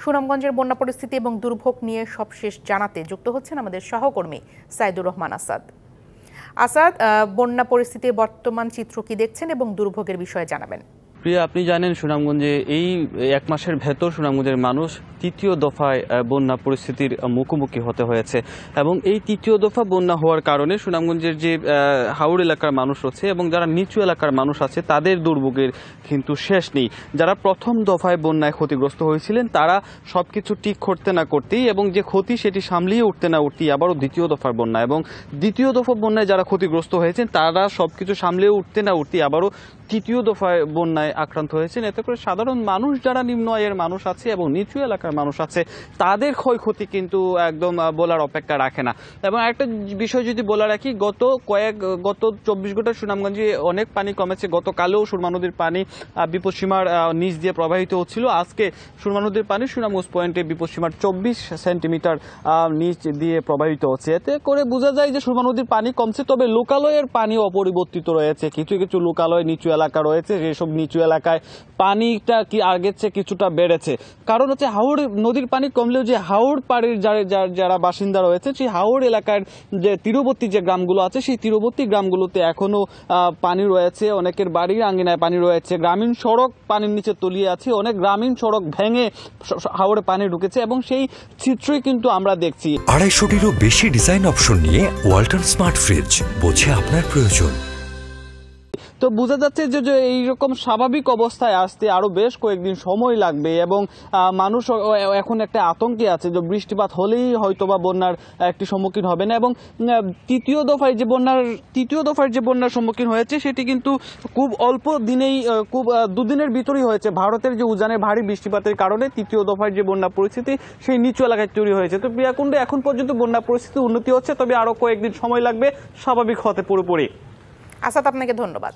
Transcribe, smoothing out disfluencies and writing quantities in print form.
সুনামগঞ্জের বন্যা পরিস্থিতি এবং দুর্ভোগ নিয়ে সবশেষ জানাতে যুক্ত হচ্ছেন আমাদের সহকর্মী সাইদুর রহমান আসাদ। বন্যা পরিস্থিতির বর্তমান চিত্র কি দেখছেন এবং দুর্ভোগের বিষয়ে জানাবেন। প্রিয়া, আপনি জানেন সুনামগঞ্জে এই এক মাসের ভেতর সুনামগঞ্জের মানুষ তৃতীয় দফায় বন্যা পরিস্থিতির মুখোমুখি হতে হয়েছে এবং এই তৃতীয় দফা বন্যা হওয়ার কারণে সুনামগঞ্জের যে হাওড় এলাকার মানুষ রয়েছে এবং যারা নিচু এলাকার মানুষ আছে তাদের দুর্ভোগের কিন্তু শেষ নেই। যারা প্রথম দফায় বন্যায় ক্ষতিগ্রস্ত হয়েছিলেন তারা সবকিছু ঠিক করতে না করতেই এবং যে ক্ষতি সেটি সামলিয়ে উঠতে না উঠতেই আবারও দ্বিতীয় দফার বন্যা এবং দ্বিতীয় দফা বন্যায় যারা ক্ষতিগ্রস্ত হয়েছেন তারা সবকিছু সামলিয়ে উঠতে না উঠতেই আবারও তৃতীয় দফায় বন্যায় আক্রান্ত হয়েছেন। এতে করে সাধারণ মানুষ যারা নিম্ন আয়ের মানুষ আছে এবং নিচু এলাকার মানুষ আছে তাদের ক্ষয়ক্ষতি কিন্তু একদম বলার অপেক্ষা রাখে না। এবং একটা বিষয় যদি বলে রাখি, গত 24 ঘন্টা সুনামগঞ্জে অনেক পানি কমেছে। গতকালেও সুরমা নদীর পানি বিপদসীমার নিচ দিয়ে প্রবাহিত হচ্ছিল। আজকে সুরমা নদীর পানি সুনামগঞ্জ পয়েন্টে বিপদসীমার 24 সেন্টিমিটার নিচ দিয়ে প্রবাহিত হচ্ছে। এতে করে বোঝা যায় যে সুরমা নদীর পানি কমছে, তবে লোকালয়ের পানি অপরিবর্তিত রয়েছে। কিছু কিছু লোকালয় নিচু এলাকা রয়েছে, যেসব নিচু এলাকায় পানিটা কি আগের চেয়ে কিছুটা বেড়েছে। কারণ হচ্ছে হাওড় নদীর পানি কমলেও যে হাওড় পাড়ের যারা বাসিন্দা রয়েছে সেই হাওড় এলাকার যে তীরবর্তী যে গ্রামগুলো আছে সেই তীরবর্তী গ্রামগুলোতে এখনো পানি রয়েছে, অনেকের বাড়ির আঙ্গিনায় পানি রয়েছে, গ্রামীণ সড়ক পানির নিচে তলিয়ে আছে, অনেক গ্রামীণ সড়ক ভেঙে হাওড়ে পানি ঢুকেছে এবং সেই চিত্রই কিন্তু আমরা দেখছি। 250-টিরও বেশি ডিজাইন অপশন নিয়ে ওয়ালটন স্মার্ট ফ্রিজ, বোঝে আপনার প্রয়োজন। তো বোঝা যাচ্ছে যে এইরকম স্বাভাবিক অবস্থায় আসতে আরো বেশ কয়েকদিন সময় লাগবে এবং মানুষ এখন একটা আতঙ্কে আছে যে বৃষ্টিপাত হলেই হয়তোবা বন্যার একটি সম্মুখীন হবে না। এবং তৃতীয় দফায় যে বন্যার সম্মুখীন হয়েছে সেটি কিন্তু খুব অল্প দিনেই, খুব দুদিনের ভিতরেই হয়েছে। ভারতের যে উজানের ভারী বৃষ্টিপাতের কারণে তৃতীয় দফায় যে বন্যা পরিস্থিতি সেই নিচু এলাকায় তৈরি হয়েছে। তো প্রিয়াকুণ্ডে এখন পর্যন্ত বন্যা পরিস্থিতি উন্নতি হচ্ছে, তবে আরো কয়েকদিন সময় লাগবে স্বাভাবিক হতে পুরোপুরি। আসাদ, আপনাকে ধন্যবাদ।